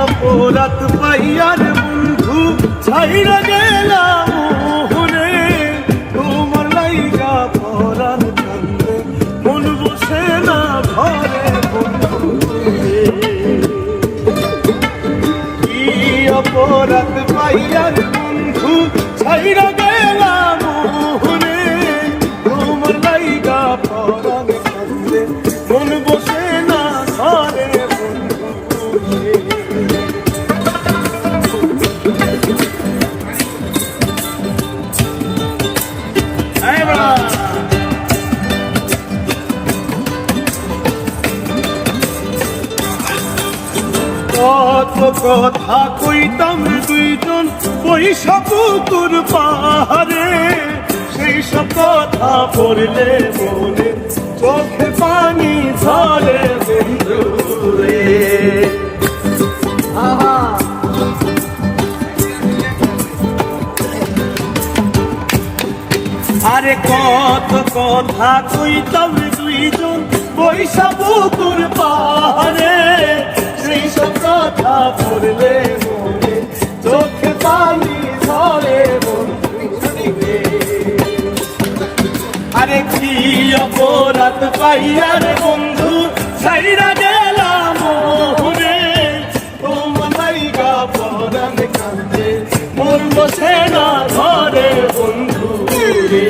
অপরাধ পাইয়ার বন্ধু ছাইরা গেলাম মোহনে, তোমার লাইগা পরাণ কান্দে মন বসে না ঘরে বন্ধু। কি অপরাধ পাইয়ার বন্ধু ছাইরা গেলাম মোহনে, তোমার লাইগা পরাণ কান্দে মন বসে না ঘরে বন্ধু। কত কথা কইতাম দুইজন পয়সা পুতুর পাহাড়ে, সেই সব কথা পড়লে মনে চোখে পানি ঝরে বন্ধু রে। আরে কত কথা কইতাম দুইজন পয়সা পুতুর পাহাড়ে, সেই সব কথা পড়লে মনে চোখে পানি ঝরে বন্ধু রে। আরে কি অপরাধ পাইয়ার বন্ধু ছাইরা গেলাম মোহনে, তোমার লাইগা পরাণ কান্দে মন বসে না ঘরে বন্ধু রে।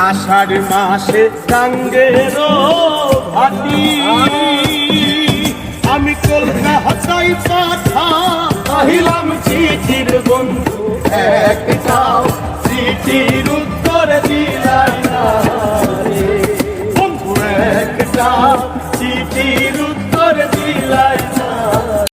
আষাঢ় মাসে টাঙ্গের ভাটি, আমি কলকাতায় পাঠা পাহিলাম চিঠির বন্ধু একটাও চিঠির উত্তর দিলাই না রে বন্ধু একটাও